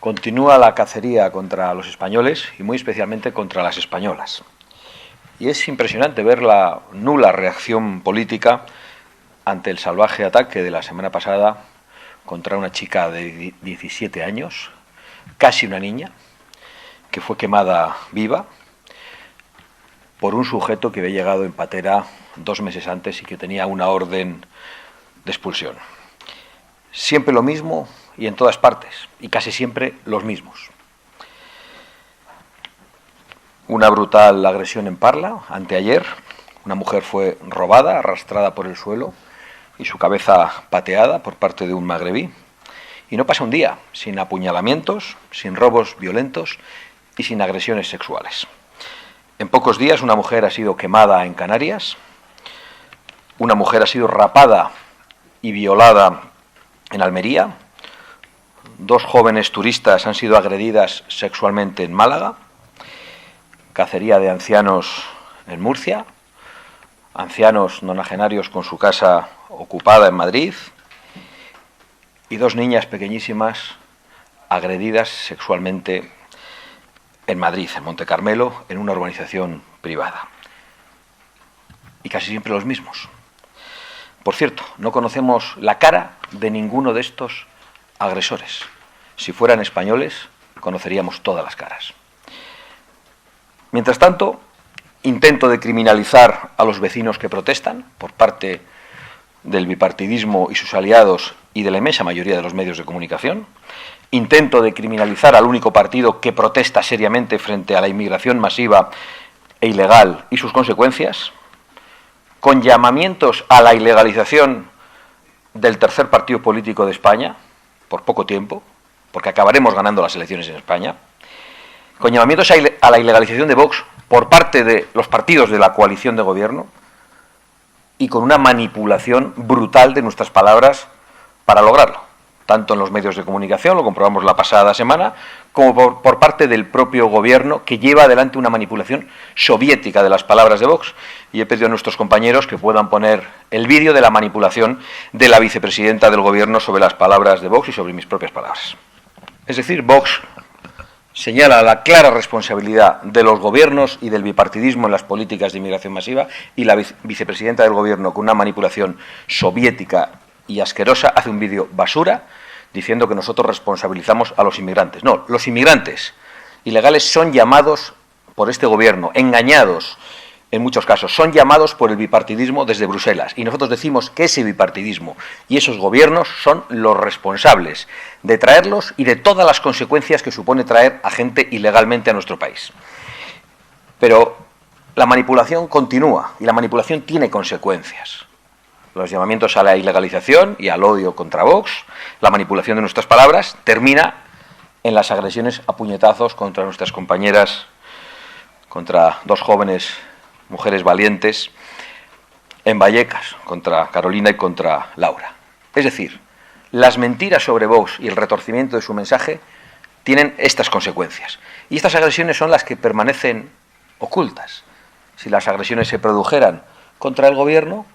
Continúa la cacería contra los españoles y muy especialmente contra las españolas. Y es impresionante ver la nula reacción política ante el salvaje ataque de la semana pasada contra una chica de 17 años, casi una niña, que fue quemada viva por un sujeto que había llegado en patera 2 meses antes y que tenía una orden de expulsión. Siempre lo mismo y en todas partes, y casi siempre los mismos. Una brutal agresión en Parla, anteayer. Una mujer fue robada, arrastrada por el suelo y su cabeza pateada por parte de un magrebí. Y no pasa un día sin apuñalamientos, sin robos violentos y sin agresiones sexuales. En pocos días una mujer ha sido quemada en Canarias, una mujer ha sido rapada y violada en Almería, 2 jóvenes turistas han sido agredidas sexualmente en Málaga, cacería de ancianos en Murcia, ancianos nonagenarios con su casa ocupada en Madrid y 2 niñas pequeñísimas agredidas sexualmente en Madrid, en Monte Carmelo, en una urbanización privada. Y casi siempre los mismos. Por cierto, no conocemos la cara de ninguno de estos agresores. Si fueran españoles, conoceríamos todas las caras. Mientras tanto, intento de criminalizar a los vecinos que protestan por parte del bipartidismo y sus aliados y de la inmensa mayoría de los medios de comunicación. Intento de criminalizar al único partido que protesta seriamente frente a la inmigración masiva e ilegal y sus consecuencias, con llamamientos a la ilegalización del tercer partido político de España, por poco tiempo, porque acabaremos ganando las elecciones en España, con llamamientos a la ilegalización de Vox por parte de los partidos de la coalición de gobierno y con una manipulación brutal de nuestras palabras para lograrlo, tanto en los medios de comunicación, lo comprobamos la pasada semana, como por parte del propio gobierno, que lleva adelante una manipulación soviética de las palabras de Vox. Y he pedido a nuestros compañeros que puedan poner el vídeo de la manipulación de la vicepresidenta del gobierno sobre las palabras de Vox y sobre mis propias palabras. Es decir, Vox señala la clara responsabilidad de los gobiernos y del bipartidismo en las políticas de inmigración masiva, y la vicepresidenta del gobierno, con una manipulación soviética y asquerosa, hace un vídeo basura diciendo que nosotros responsabilizamos a los inmigrantes. No, los inmigrantes ilegales son llamados por este gobierno, engañados en muchos casos, son llamados por el bipartidismo desde Bruselas, y nosotros decimos que ese bipartidismo y esos gobiernos son los responsables de traerlos y de todas las consecuencias que supone traer a gente ilegalmente a nuestro país. Pero la manipulación continúa y la manipulación tiene consecuencias. Los llamamientos a la ilegalización y al odio contra Vox, la manipulación de nuestras palabras, termina en las agresiones a puñetazos contra nuestras compañeras, contra 2 jóvenes mujeres valientes, en Vallecas, contra Carolina y contra Laura. Es decir, las mentiras sobre Vox y el retorcimiento de su mensaje tienen estas consecuencias. Y estas agresiones son las que permanecen ocultas. Si las agresiones se produjeran contra el gobierno,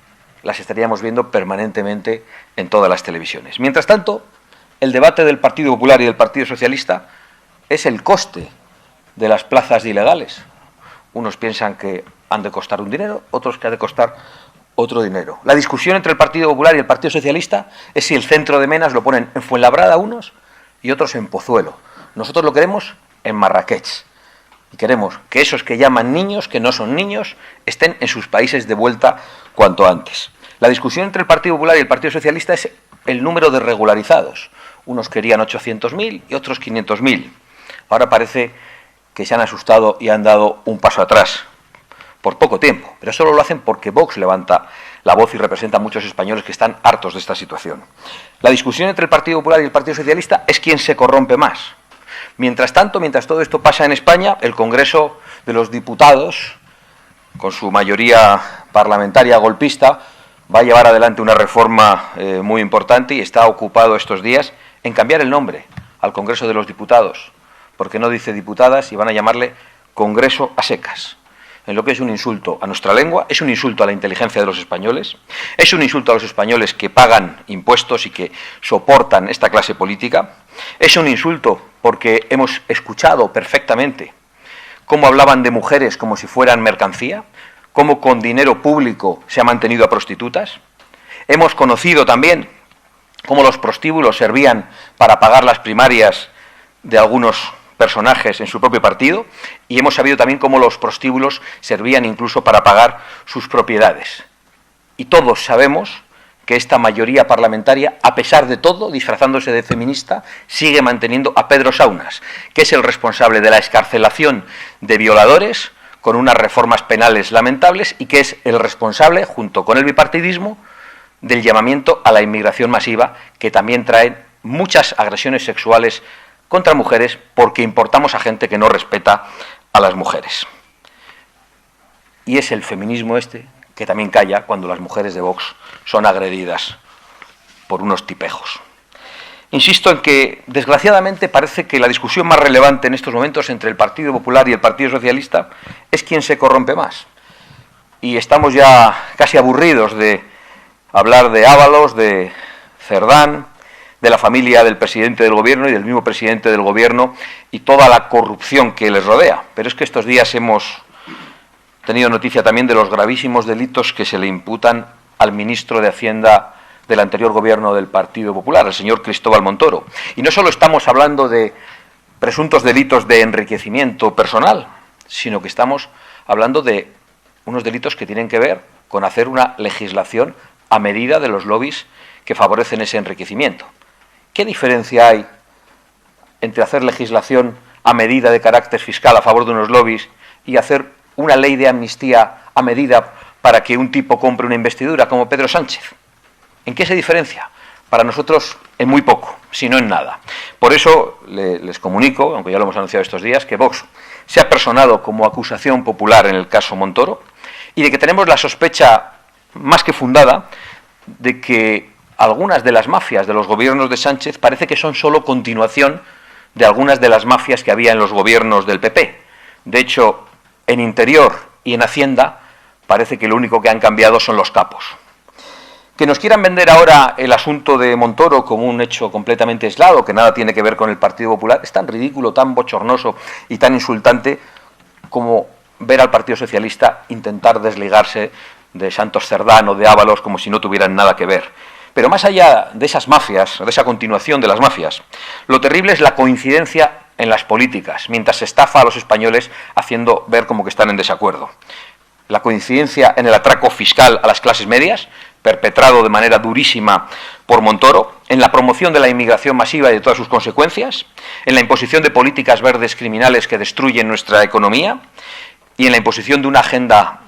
las estaríamos viendo permanentemente en todas las televisiones. Mientras tanto, el debate del Partido Popular y del Partido Socialista es el coste de las plazas de ilegales. Unos piensan que han de costar un dinero, otros que ha de costar otro dinero. La discusión entre el Partido Popular y el Partido Socialista es si el centro de Menas lo ponen en Fuenlabrada unos y otros en Pozuelo. Nosotros lo queremos en Marrakech. Y queremos que esos que llaman niños, que no son niños, estén en sus países de vuelta cuanto antes. La discusión entre el Partido Popular y el Partido Socialista es el número de regularizados. Unos querían 800.000 y otros 500.000. Ahora parece que se han asustado y han dado un paso atrás, por poco tiempo. Pero solo lo hacen porque Vox levanta la voz y representa a muchos españoles que están hartos de esta situación. La discusión entre el Partido Popular y el Partido Socialista es quién se corrompe más. Mientras tanto, mientras todo esto pasa en España, el Congreso de los Diputados, con su mayoría parlamentaria golpista, va a llevar adelante una reforma muy importante y está ocupado estos días en cambiar el nombre al Congreso de los Diputados, porque no dice diputadas y van a llamarle Congreso a secas. en lo que es un insulto a nuestra lengua, es un insulto a la inteligencia de los españoles, es un insulto a los españoles que pagan impuestos y que soportan esta clase política, es un insulto porque hemos escuchado perfectamente cómo hablaban de mujeres como si fueran mercancía, cómo con dinero público se ha mantenido a prostitutas. Hemos conocido también cómo los prostíbulos servían para pagar las primarias de algunos personajes en su propio partido, y hemos sabido también cómo los prostíbulos servían incluso para pagar sus propiedades. Y todos sabemos que esta mayoría parlamentaria, a pesar de todo, disfrazándose de feminista, sigue manteniendo a Pedro Saunas, que es el responsable de la excarcelación de violadores con unas reformas penales lamentables y que es el responsable, junto con el bipartidismo, del llamamiento a la inmigración masiva, que también trae muchas agresiones sexuales contra mujeres porque importamos a gente que no respeta a las mujeres. Y es el feminismo este que también calla cuando las mujeres de Vox son agredidas por unos tipejos. Insisto en que, desgraciadamente, parece que la discusión más relevante en estos momentos entre el Partido Popular y el Partido Socialista es quién se corrompe más. Y estamos ya casi aburridos de hablar de Ábalos, de Cerdán, de la familia del presidente del gobierno y del mismo presidente del gobierno y toda la corrupción que les rodea. Pero es que estos días hemos tenido noticia también de los gravísimos delitos que se le imputan al ministro de Hacienda del anterior gobierno del Partido Popular, el señor Cristóbal Montoro. Y no solo estamos hablando de presuntos delitos de enriquecimiento personal, sino que estamos hablando de unos delitos que tienen que ver con hacer una legislación a medida de los lobbies que favorecen ese enriquecimiento. ¿Qué diferencia hay entre hacer legislación a medida de carácter fiscal a favor de unos lobbies y hacer una ley de amnistía a medida para que un tipo compre una investidura como Pedro Sánchez? ¿En qué se diferencia? Para nosotros en muy poco, si no en nada. Por eso les comunico, aunque ya lo hemos anunciado estos días, que Vox se ha personado como acusación popular en el caso Montoro y de que tenemos la sospecha más que fundada de que algunas de las mafias de los gobiernos de Sánchez parece que son solo continuación de algunas de las mafias que había en los gobiernos del PP. De hecho, en Interior y en Hacienda parece que lo único que han cambiado son los capos. Que nos quieran vender ahora el asunto de Montoro como un hecho completamente aislado, que nada tiene que ver con el Partido Popular, es tan ridículo, tan bochornoso y tan insultante como ver al Partido Socialista intentar desligarse de Santos Cerdán o de Ábalos como si no tuvieran nada que ver. Pero más allá de esas mafias, de esa continuación de las mafias, lo terrible es la coincidencia en las políticas, mientras se estafa a los españoles haciendo ver como que están en desacuerdo. La coincidencia en el atraco fiscal a las clases medias, perpetrado de manera durísima por Montoro, en la promoción de la inmigración masiva y de todas sus consecuencias, en la imposición de políticas verdes criminales que destruyen nuestra economía y en la imposición de una agenda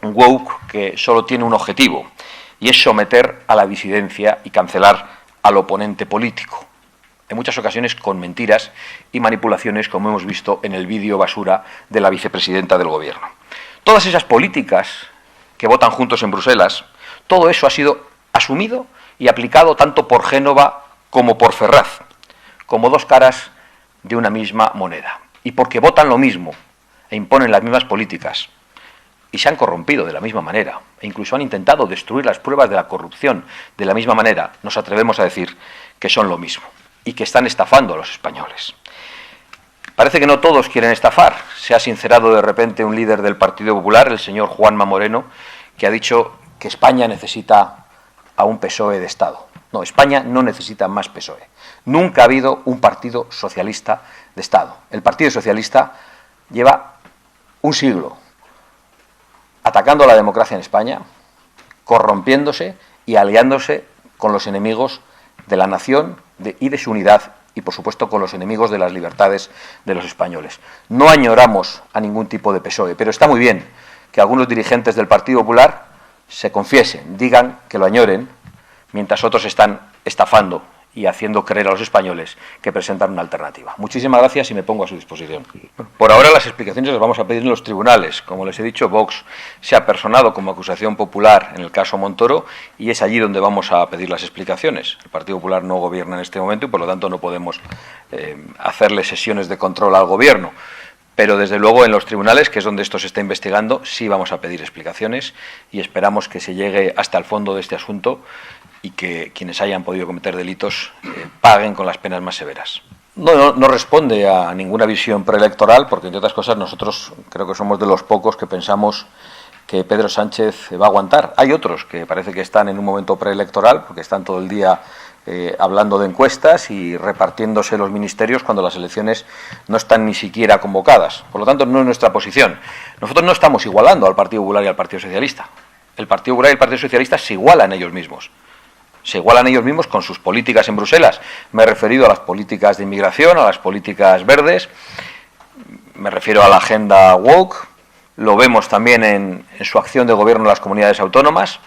woke que solo tiene un objetivo, y es someter a la disidencia y cancelar al oponente político, en muchas ocasiones con mentiras y manipulaciones, como hemos visto en el vídeo basura de la vicepresidenta del gobierno. Todas esas políticas que votan juntos en Bruselas, todo eso ha sido asumido y aplicado tanto por Génova como por Ferraz, como dos caras de una misma moneda. Y porque votan lo mismo e imponen las mismas políticas, y se han corrompido de la misma manera, e incluso han intentado destruir las pruebas de la corrupción de la misma manera, nos atrevemos a decir que son lo mismo y que están estafando a los españoles. Parece que no todos quieren estafar. Se ha sincerado de repente un líder del Partido Popular, el señor Juanma Moreno, que ha dicho que España necesita a un PSOE de Estado. No, España no necesita más PSOE. Nunca ha habido un partido socialista de Estado. El Partido Socialista lleva un siglo atacando a la democracia en España, corrompiéndose y aliándose con los enemigos de la nación y de su unidad y, por supuesto, con los enemigos de las libertades de los españoles. No añoramos a ningún tipo de PSOE, pero está muy bien que algunos dirigentes del Partido Popular se confiesen, digan que lo añoren, mientras otros están estafando y haciendo creer a los españoles que presentan una alternativa. Muchísimas gracias y me pongo a su disposición. Por ahora las explicaciones las vamos a pedir en los tribunales. Como les he dicho, Vox se ha personado como acusación popular en el caso Montoro y es allí donde vamos a pedir las explicaciones. El Partido Popular no gobierna en este momento y por lo tanto no podemos hacerle sesiones de control al gobierno. pero desde luego en los tribunales, que es donde esto se está investigando, sí vamos a pedir explicaciones y esperamos que se llegue hasta el fondo de este asunto y que quienes hayan podido cometer delitos paguen con las penas más severas. No responde a ninguna visión preelectoral, porque entre otras cosas nosotros creo que somos de los pocos que pensamos que Pedro Sánchez va a aguantar. Hay otros que parece que están en un momento preelectoral, porque están todo el día hablando de encuestas y repartiéndose los ministerios cuando las elecciones no están ni siquiera convocadas. Por lo tanto, no es nuestra posición. Nosotros no estamos igualando al Partido Popular y al Partido Socialista. El Partido Popular y el Partido Socialista se igualan ellos mismos. Se igualan ellos mismos con sus políticas en Bruselas. Me he referido a las políticas de inmigración, a las políticas verdes, me refiero a la agenda woke, lo vemos también en su acción de gobierno en las comunidades autónomas.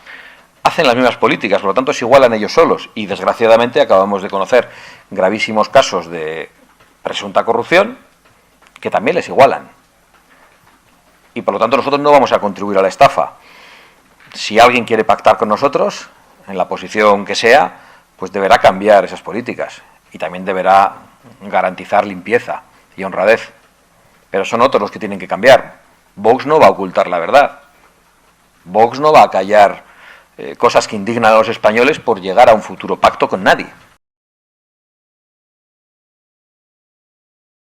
Hacen las mismas políticas, por lo tanto se igualan ellos solos y desgraciadamente acabamos de conocer gravísimos casos de presunta corrupción que también les igualan y por lo tanto nosotros no vamos a contribuir a la estafa. Si alguien quiere pactar con nosotros, en la posición que sea, pues deberá cambiar esas políticas y también deberá garantizar limpieza y honradez, pero son otros los que tienen que cambiar. Vox no va a ocultar la verdad, Vox no va a callar cosas que indignan a los españoles por llegar a un futuro pacto con nadie.